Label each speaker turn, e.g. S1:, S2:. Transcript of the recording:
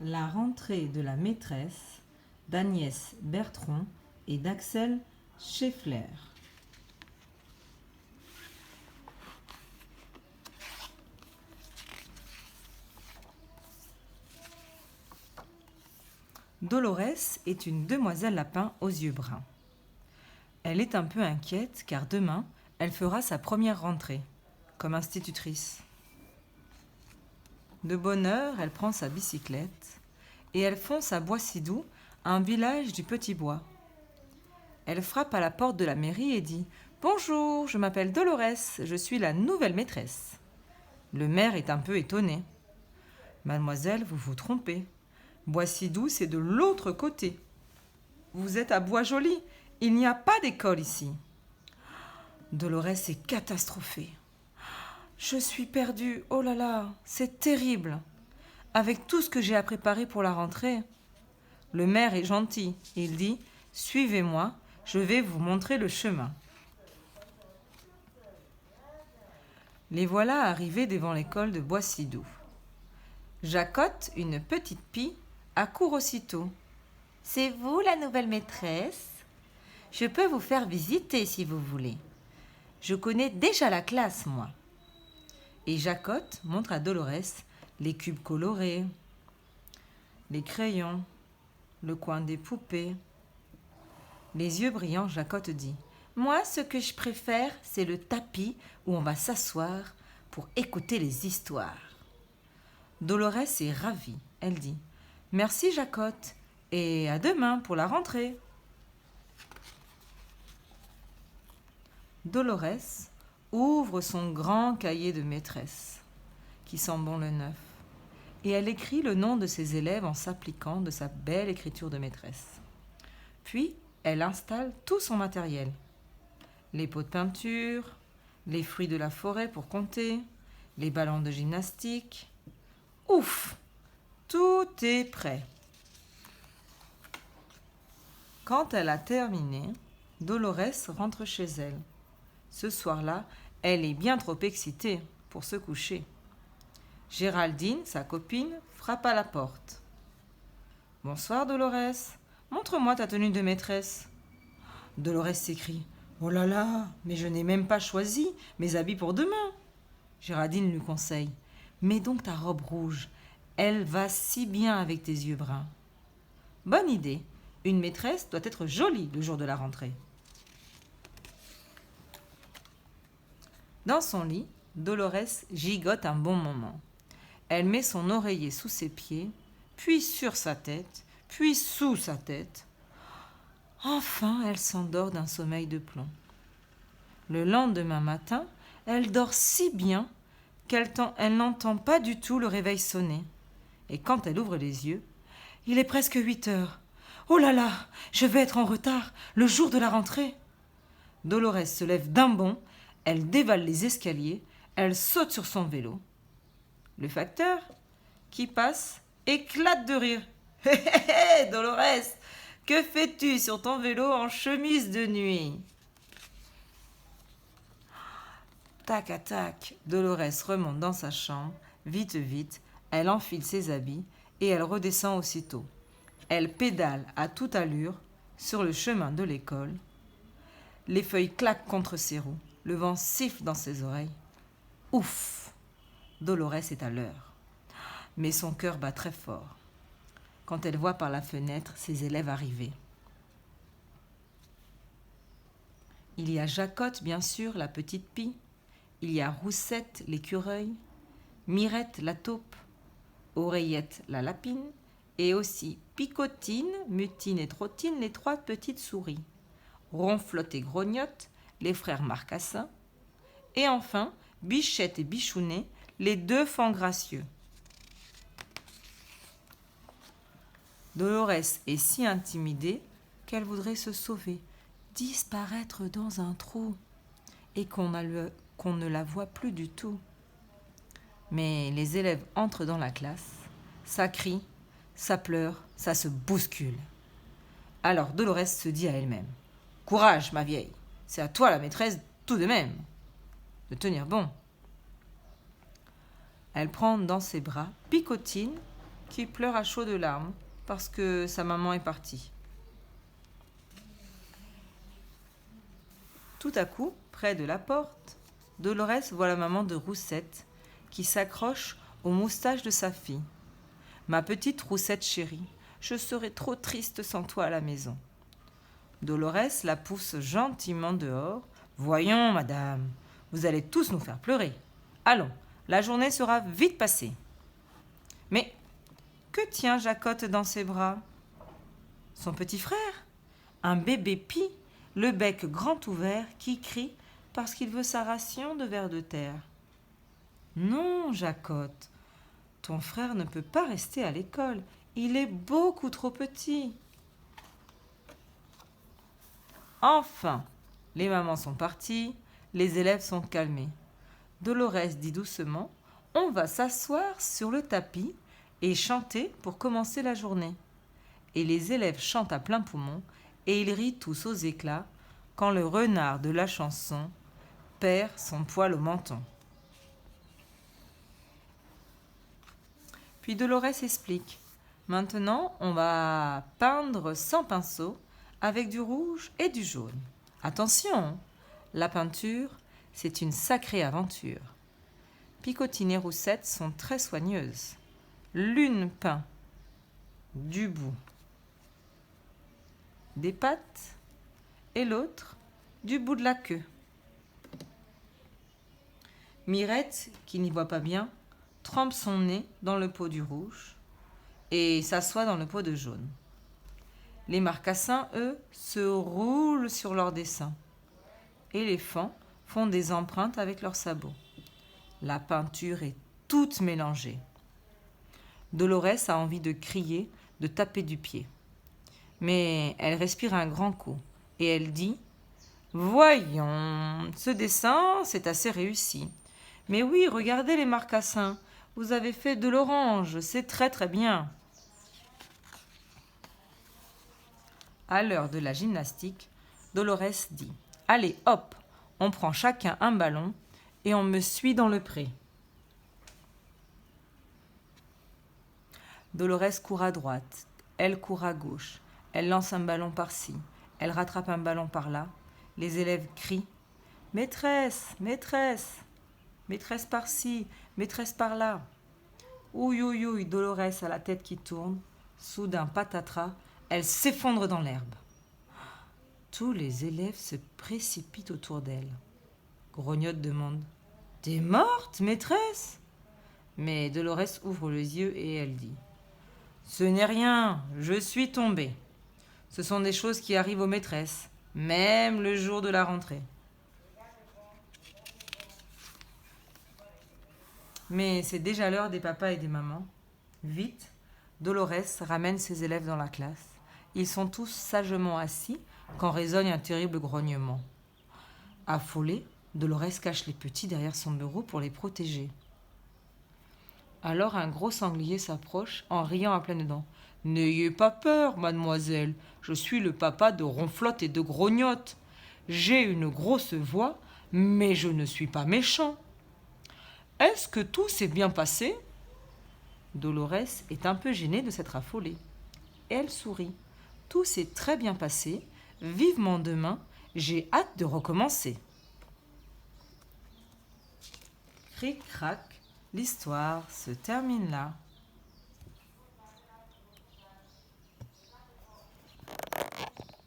S1: La rentrée de la maîtresse d'Agnès Bertrand et d'Axel Scheffler. Dolorès est une demoiselle lapin aux yeux bruns. Elle est un peu inquiète car demain, elle fera sa première rentrée, comme institutrice. De bonne heure, elle prend sa bicyclette et elle fonce à Boissidou, un village du Petit Bois. Elle frappe à la porte de la mairie et dit « Bonjour, je m'appelle Dolorès, je suis la nouvelle maîtresse. » Le maire est un peu étonné. « Mademoiselle, vous vous trompez. Boissidou, c'est de l'autre côté. Vous êtes à Bois-Joli, il n'y a pas d'école ici. » Dolorès est catastrophée. « Je suis perdue, oh là là, c'est terrible. Avec tout ce que j'ai à préparer pour la rentrée. » Le maire est gentil, il dit « Suivez-moi, je vais vous montrer le chemin. » Les voilà arrivés devant l'école de Boissidou. Jacotte, une petite pie, accourt aussitôt. « C'est vous la nouvelle maîtresse ? Je peux vous faire visiter si vous voulez. Je connais déjà la classe, moi. » Et Jacotte montre à Dolorès les cubes colorés, les crayons, le coin des poupées. Les yeux brillants, Jacotte dit « Moi, ce que je préfère, c'est le tapis où on va s'asseoir pour écouter les histoires. » Dolorès est ravie. Elle dit « Merci, Jacotte, et à demain pour la rentrée. » Dolorès ouvre son grand cahier de maîtresse, qui sent bon le neuf, et elle écrit le nom de ses élèves en s'appliquant de sa belle écriture de maîtresse. Puis, elle installe tout son matériel. Les pots de peinture, les fruits de la forêt pour compter, les ballons de gymnastique. Ouf! Tout est prêt. Quand elle a terminé, Dolorès rentre chez elle. Ce soir-là, elle est bien trop excitée pour se coucher. Géraldine, sa copine, frappe à la porte. « Bonsoir, Dolorès. Montre-moi ta tenue de maîtresse. » Dolorès s'écrie. « Oh là là, mais je n'ai même pas choisi mes habits pour demain. » Géraldine lui conseille. « Mets donc ta robe rouge. Elle va si bien avec tes yeux bruns. » Bonne idée. Une maîtresse doit être jolie le jour de la rentrée. Dans son lit, Dolorès gigote un bon moment. Elle met son oreiller sous ses pieds, puis sur sa tête, puis sous sa tête. Enfin, elle s'endort d'un sommeil de plomb. Le lendemain matin, elle dort si bien qu'elle n'entend pas du tout le réveil sonner. Et quand elle ouvre les yeux, il est presque 8 heures. Oh là là, je vais être en retard, le jour de la rentrée. Dolorès se lève d'un bond, elle dévale les escaliers, elle saute sur son vélo. Le facteur, qui passe, éclate de rire. « Hé hé hé, Dolorès, que fais-tu sur ton vélo en chemise de nuit ?» Tac à tac, Dolorès remonte dans sa chambre, vite vite, elle enfile ses habits et elle redescend aussitôt. Elle pédale à toute allure sur le chemin de l'école. Les feuilles claquent contre ses roues, le vent siffle dans ses oreilles. Ouf! Dolorès est à l'heure. Mais son cœur bat très fort quand elle voit par la fenêtre ses élèves arriver. Il y a Jacotte, bien sûr, la petite pie. Il y a Roussette, l'écureuil, Mirette, la taupe, Oreillette, la lapine, et aussi Picotine, Mutine et Trottine, les 3 petites souris, Ronflotte et Grognotte, les frères Marcassin, et enfin Bichette et Bichounet, les 2 fans gracieux. Dolorès est si intimidée qu'elle voudrait se sauver, disparaître dans un trou, et qu'on ne la voit plus du tout. Mais les élèves entrent dans la classe, ça crie, ça pleure, ça se bouscule. Alors Dolorès se dit à elle-même « Courage, ma vieille, c'est à toi la maîtresse tout de même de tenir bon. » Elle prend dans ses bras Picotine qui pleure à chaudes larmes parce que sa maman est partie. Tout à coup, près de la porte, Dolorès voit la maman de Roussette qui s'accroche aux moustaches de sa fille. « Ma petite Roussette chérie, je serai trop triste sans toi à la maison. » Dolorès la pousse gentiment dehors. « Voyons, madame, vous allez tous nous faire pleurer. Allons, la journée sera vite passée. » Mais que tient Jacotte dans ses bras ? Son petit frère, un bébé pie, le bec grand ouvert, qui crie parce qu'il veut sa ration de vers de terre. « Non, Jacotte, ton frère ne peut pas rester à l'école. Il est beaucoup trop petit. » Enfin, les mamans sont parties, les élèves sont calmés. Dolorès dit doucement « On va s'asseoir sur le tapis et chanter pour commencer la journée. » Et les élèves chantent à plein poumon et ils rient tous aux éclats quand le renard de la chanson perd son poil au menton. Puis Dolorès explique « Maintenant, on va peindre sans pinceau avec du rouge et du jaune. Attention, la peinture, c'est une sacrée aventure. » Picotine et Roussette sont très soigneuses. L'une peint du bout des pattes et l'autre du bout de la queue. Mirette, qui n'y voit pas bien, trempe son nez dans le pot du rouge et s'assoit dans le pot de jaune. Les marcassins, eux, se roulent sur leurs dessins. Éléphants font des empreintes avec leurs sabots. La peinture est toute mélangée. Dolorès a envie de crier, de taper du pied. Mais elle respire un grand coup et elle dit « Voyons, ce dessin, c'est assez réussi. Mais oui, regardez les marcassins, vous avez fait de l'orange, c'est très très bien. » À l'heure de la gymnastique, Dolorès dit « Allez, hop, on prend chacun un ballon et on me suit dans le pré. » Dolorès court à droite, elle court à gauche, elle lance un ballon par-ci, elle rattrape un ballon par-là. Les élèves crient « Maîtresse, maîtresse, maîtresse par-ci, maîtresse par-là. » Ouille, ouille, ouille, Dolorès a la tête qui tourne. Soudain, patatras, elle s'effondre dans l'herbe. Tous les élèves se précipitent autour d'elle. Grognotte demande « T'es morte, maîtresse ?» Mais Dolorès ouvre les yeux et elle dit « Ce n'est rien, je suis tombée. Ce sont des choses qui arrivent aux maîtresses, même le jour de la rentrée. » Mais c'est déjà l'heure des papas et des mamans. Vite, Dolorès ramène ses élèves dans la classe. Ils sont tous sagement assis quand résonne un terrible grognement. Affolée, Dolorès cache les petits derrière son bureau pour les protéger. Alors un gros sanglier s'approche en riant à pleines dents. « N'ayez pas peur, mademoiselle, je suis le papa de Ronflotte et de Grognotte. J'ai une grosse voix, mais je ne suis pas méchant. Est-ce que tout s'est bien passé ?» Dolorès est un peu gênée de s'être affolée. Elle sourit. « Tout s'est très bien passé. Vivement demain, j'ai hâte de recommencer. » Cric-crac, l'histoire se termine là.